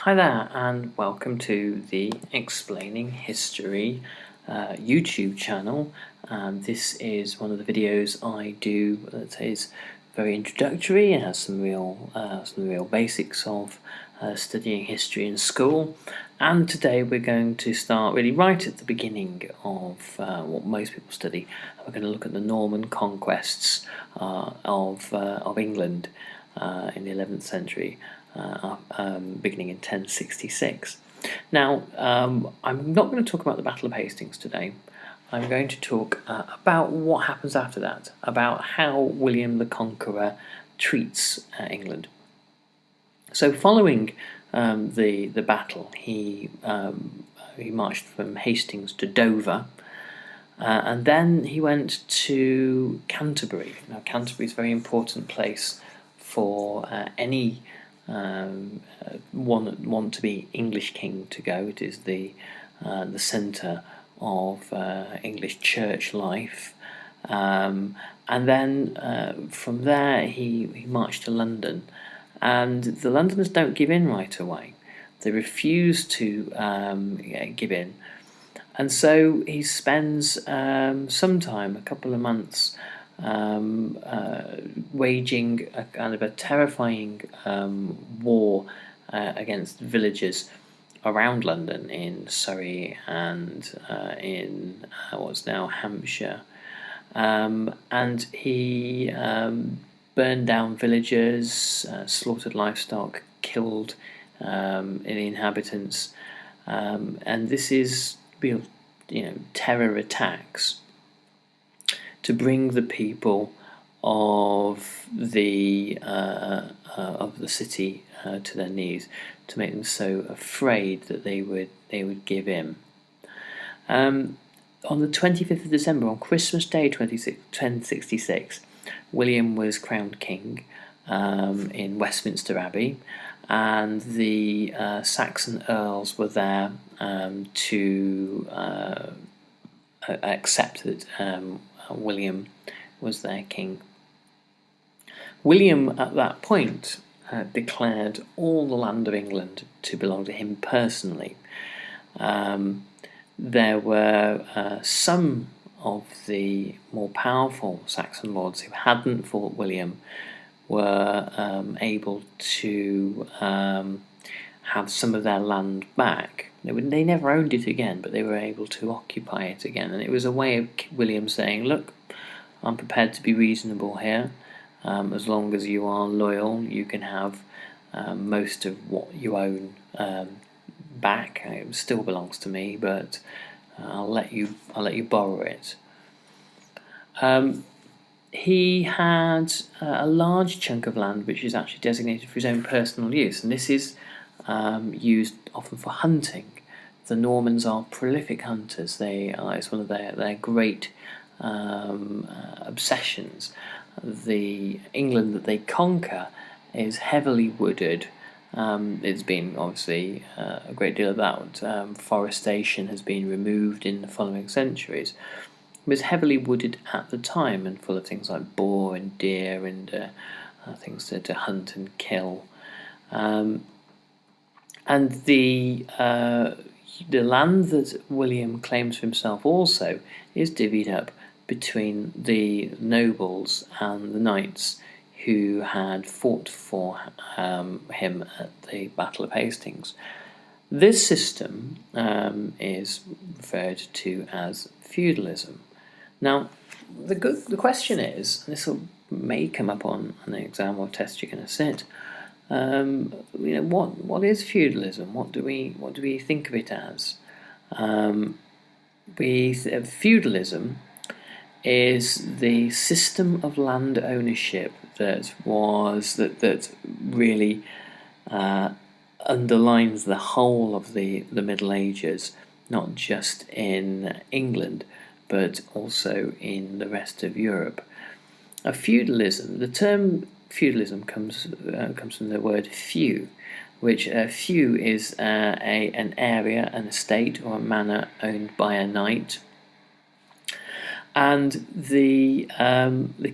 Hi there, and welcome to the Explaining History YouTube channel. This is one of the videos I do that is very introductory and has some real basics of studying history in school. And today we're going to start really right at the beginning of what most people study. We're going to look at the Norman conquests of England in the 11th century. Beginning in 1066. Now, I'm not going to talk about the Battle of Hastings today. I'm going to talk about what happens after that, about how William the Conqueror treats England. So, following the battle, he marched from Hastings to Dover, and then he went to Canterbury. Now, Canterbury is a very important place for any want to be English king to go. It is the centre of English church life, and then from there he marched to London, and the Londoners don't give in right away. They refuse to give in, and so he spends some time, a couple of months, waging a kind of a terrifying war against villagers around London in Surrey and in what's now Hampshire, and he burned down villages, slaughtered livestock, killed the inhabitants, and this is real, terror attacks to bring the people of the city to their knees, to make them so afraid that they would give in. On the 25th of December, on Christmas Day 1066, William was crowned king in Westminster Abbey, and the Saxon earls were there to accept that William was their king. William, at that point, declared all the land of England to belong to him personally. There were some of the more powerful Saxon lords who hadn't fought William were able to have some of their land back. They never owned it again, but they were able to occupy it again. And it was a way of William saying, look, I'm prepared to be reasonable here. As long as you are loyal, you can have most of what you own back. It still belongs to me, but I'll let you borrow it. He had a large chunk of land which is actually designated for his own personal use, and this is used often for hunting. The Normans are prolific hunters. It's one of their great obsessions. The England that they conquer is heavily wooded. It's been obviously a great deal of that. Forestation has been removed in the following centuries. It was heavily wooded at the time and full of things like boar and deer and things to hunt and kill. And the land that William claims for himself also is divvied up between the nobles and the knights who had fought for him at the Battle of Hastings. This system is referred to as feudalism. Now, the question is, and this may come up on an exam or test you're going to sit. What is feudalism? What do we think of it as? Feudalism is the system of land ownership that really underlines the whole of the Middle Ages, not just in England, but also in the rest of Europe. The term feudalism comes from the word feu, which feu is an area, an estate, or a manor owned by a knight. And the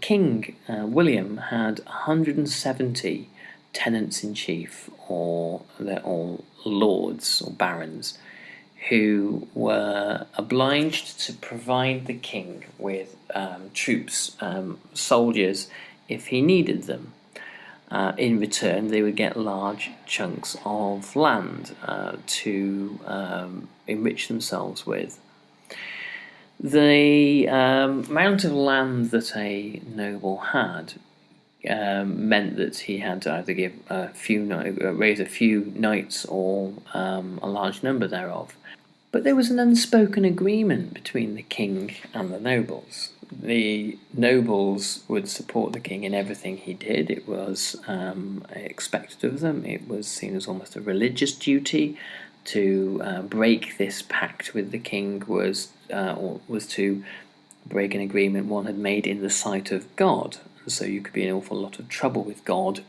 king, William, had 170 tenants-in-chief, or they're all lords or barons, who were obliged to provide the king with troops, soldiers, if he needed them. In return, they would get large chunks of land to enrich themselves with. The amount of land that a noble had meant that he had to either give raise a few knights or a large number thereof. But there was an unspoken agreement between the king and the nobles. The nobles would support the king in everything he did. It was expected of them. It was seen as almost a religious duty. To break this pact with the king was to break an agreement one had made in the sight of God. So you could be in an awful lot of trouble with God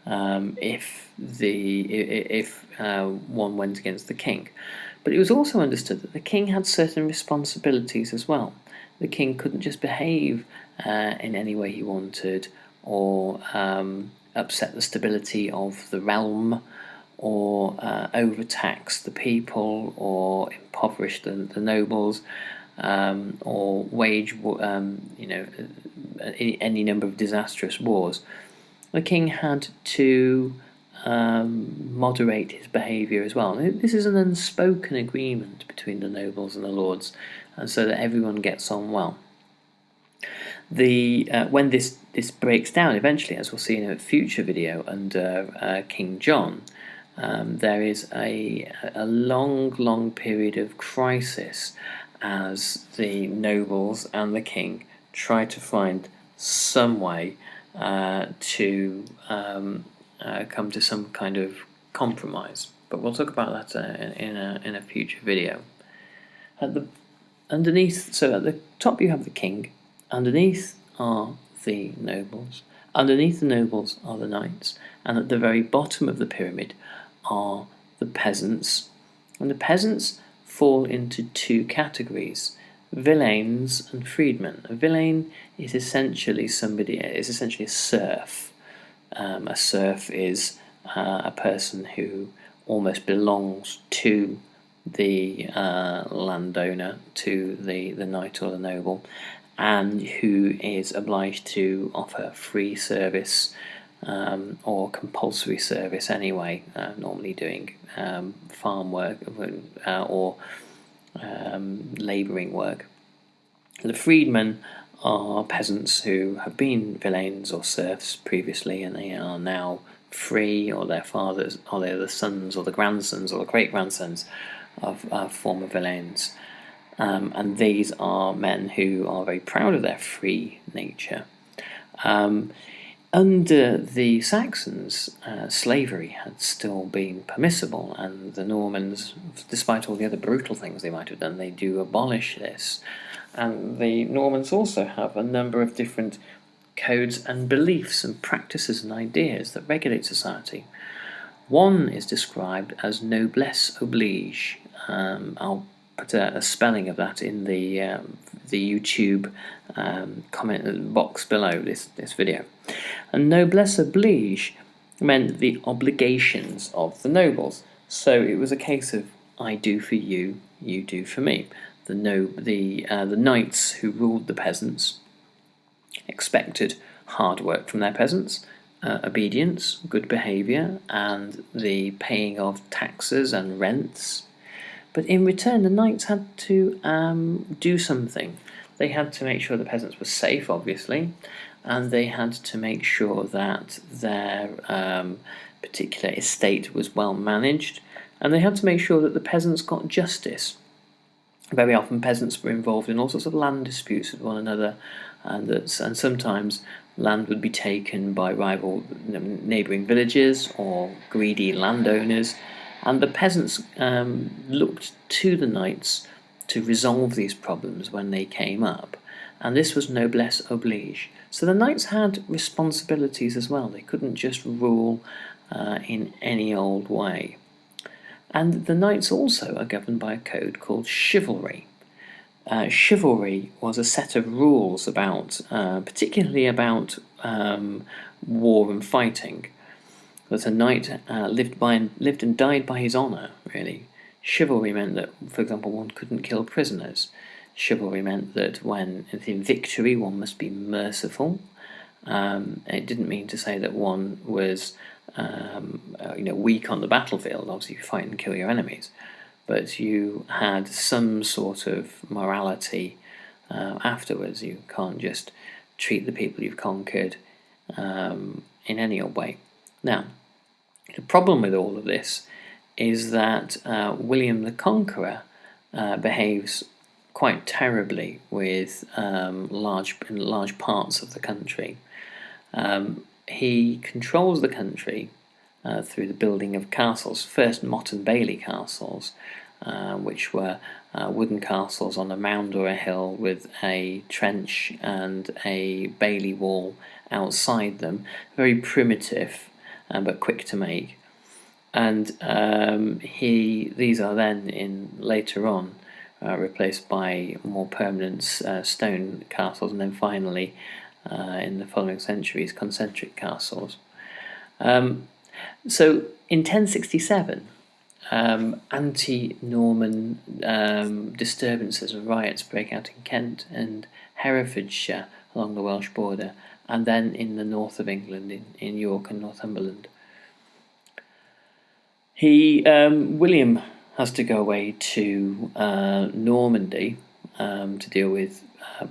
if one went against the king. But it was also understood that the king had certain responsibilities as well. The king couldn't just behave in any way he wanted, or upset the stability of the realm, or overtax the people, or impoverish the nobles, or wage any number of disastrous wars. The king had to moderate his behaviour as well. This is an unspoken agreement between the nobles and the lords, and so that everyone gets on well. When this breaks down eventually, as we'll see in a future video under King John, there is a long period of crisis as the nobles and the king try to find some way to come to some kind of compromise. But we'll talk about that in a future video. At the top you have the king, underneath are the nobles, underneath the nobles are the knights, and at the very bottom of the pyramid are the peasants. And the peasants fall into two categories: villeins and freedmen. A villain is essentially a serf. A serf is a person who almost belongs to the landowner, to the knight or the noble, and who is obliged to offer free service or compulsory service anyway, normally doing farm work or labouring work. The freedmen are peasants who have been villeins or serfs previously, and they are now free, or their fathers, or they're the sons or the grandsons or the great-grandsons of former villeins. And these are men who are very proud of their free nature. Under the Saxons, slavery had still been permissible, and the Normans, despite all the other brutal things they might have done, they do abolish this. And the Normans also have a number of different codes and beliefs and practices and ideas that regulate society. One is described as noblesse oblige. I'll put a spelling of that in the YouTube comment box below this video. And noblesse oblige meant the obligations of the nobles. So it was a case of I do for you, you do for me. The knights who ruled the peasants expected hard work from their peasants, obedience, good behaviour, and the paying of taxes and rents. But in return, the knights had to do something. They had to make sure the peasants were safe, obviously, and they had to make sure that their particular estate was well managed, and they had to make sure that the peasants got justice. Very often peasants were involved in all sorts of land disputes with one another, and sometimes land would be taken by rival neighbouring villages or greedy landowners, and the peasants looked to the knights to resolve these problems when they came up, and this was noblesse oblige. So the knights had responsibilities as well. They couldn't just rule in any old way. And the knights also are governed by a code called chivalry. Chivalry was a set of rules particularly about war and fighting. that a knight lived and died by his honour, really. Chivalry meant that, for example, one couldn't kill prisoners. Chivalry meant that when in victory one must be merciful. It didn't mean to say that one was weak on the battlefield. Obviously you fight and kill your enemies, but you had some sort of morality afterwards. You can't just treat the people you've conquered in any old way. Now, the problem with all of this is that William the Conqueror behaves quite terribly with large parts of the country. He controls the country through the building of castles, first motte and bailey castles, which were wooden castles on a mound or a hill with a trench and a bailey wall outside them. Very primitive, but quick to make. And these are then later on replaced by more permanent stone castles, and then finally in the following centuries concentric castles. So in 1067 anti-Norman disturbances and riots break out in Kent and Herefordshire along the Welsh border, and then in the north of England in York and Northumberland. William has to go away to Normandy to deal with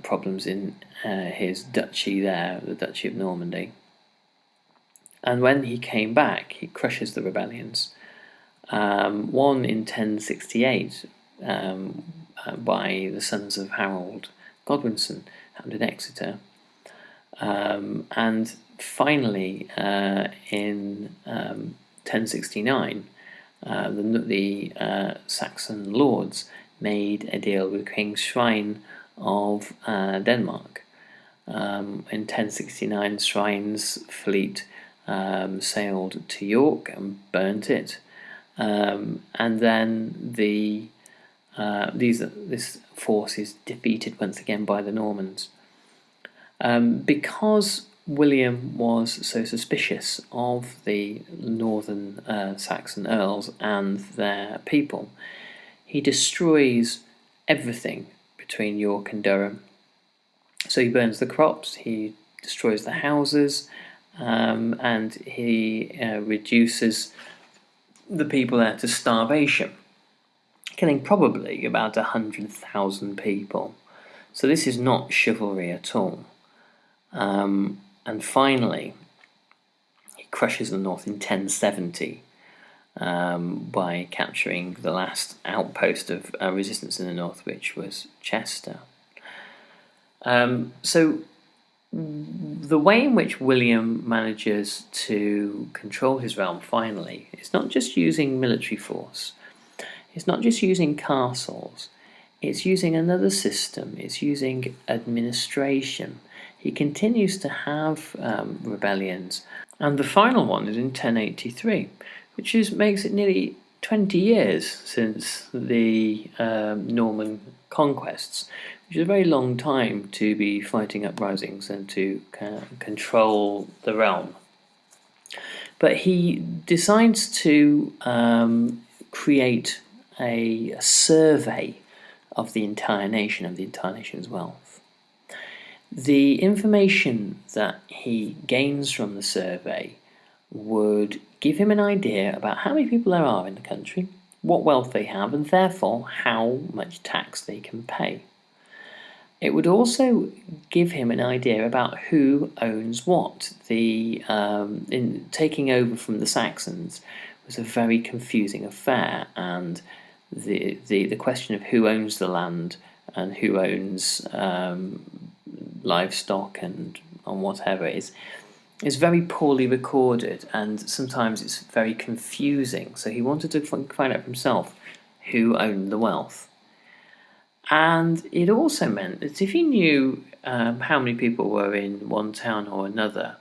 problems in his duchy there, the Duchy of Normandy. And when he came back, he crushes the rebellions. One in 1068 by the sons of Harold Godwinson, happened in Exeter. And finally, in 1069, the Saxon lords made a deal with King Shrine of Denmark. In 1069, Shrine's fleet sailed to York and burnt it, and then this force is defeated once again by the Normans. Because William was so suspicious of the northern Saxon earls and their people, he destroys everything between York and Durham. So he burns the crops, he destroys the houses, and he reduces the people there to starvation, killing probably about 100,000 people. So this is not chivalry at all. And finally, he crushes the north in 1070 by capturing the last outpost of resistance in the north, which was Chester. So the way in which William manages to control his realm finally is not just using military force, it's not just using castles, it's using another system, it's using administration. He continues to have rebellions, and the final one is in 1083, which makes it nearly 20 years since the Norman Conquests, which is a very long time to be fighting uprisings and to control the realm. But he decides to create a survey of the entire nation, of the entire nation's wealth. The information that he gains from the survey would give him an idea about how many people there are in the country, what wealth they have, and therefore how much tax they can pay. It would also give him an idea about who owns what. In taking over from the Saxons was a very confusing affair, and the question of who owns the land and who owns livestock and whatever is very poorly recorded, and sometimes it's very confusing. So he wanted to find out for himself who owned the wealth. And it also meant that if he knew how many people were in one town or another,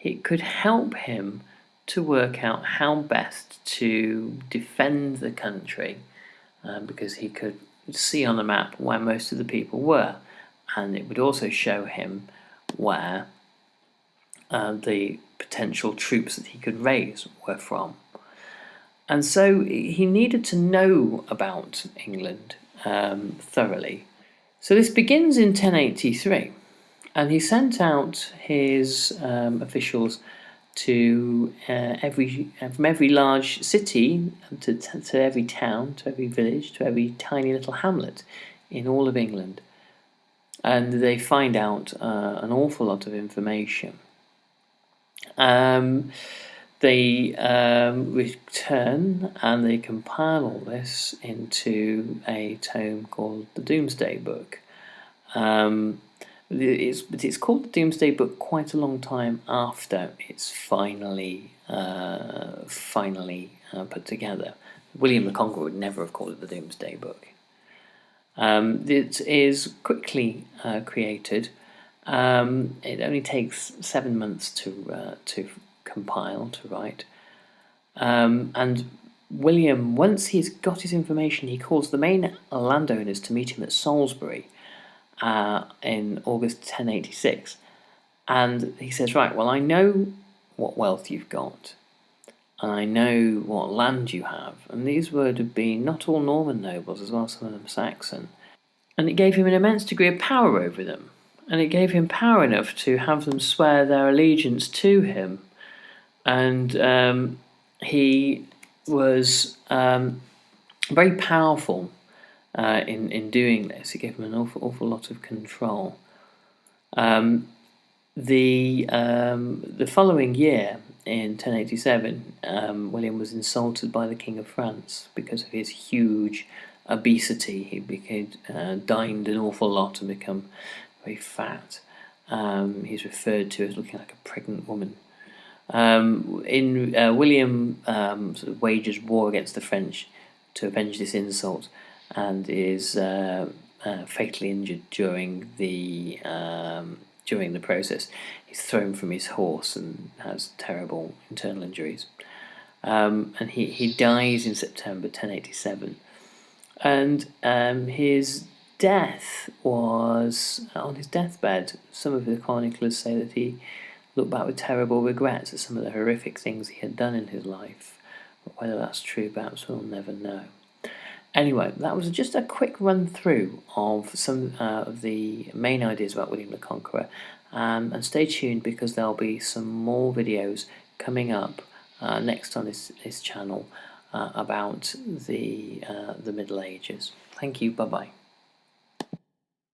it could help him to work out how best to defend the country, because he could see on the map where most of the people were, and it would also show him where the potential troops that he could raise were from. And so he needed to know about England thoroughly. So this begins in 1083, and he sent out his officials to from every large city to every town, to every village, to every tiny little hamlet in all of England. And they find out an awful lot of information. They return and they compile all this into a tome called the Domesday Book. It's called the Domesday Book quite a long time after it's finally put together. William the Conqueror would never have called it the Domesday Book. It is quickly created. It only takes 7 months to compile, to write. And William, once he's got his information, he calls the main landowners to meet him at Salisbury in August 1086. And he says, right, well, I know what wealth you've got, and I know what land you have. And these would have been not all Norman nobles as well, some of them Saxon. And it gave him an immense degree of power over them. And it gave him power enough to have them swear their allegiance to him. And he was very powerful in doing this. It gave him an awful lot of control. The following year, in 1087, William was insulted by the King of France because of his huge obesity. He dined an awful lot and become very fat. He's referred to as looking like a pregnant woman. William sort of wages war against the French to avenge this insult, and is fatally injured during the process. He's thrown from his horse and has terrible internal injuries. And he dies in September 1087. And his death was on his deathbed. Some of the chroniclers say that he looked back with terrible regrets at some of the horrific things he had done in his life. But whether that's true, perhaps we'll never know. Anyway, that was just a quick run through of some of the main ideas about William the Conqueror. And stay tuned, because there'll be some more videos coming up next on this channel about the Middle Ages. Thank you. Bye bye.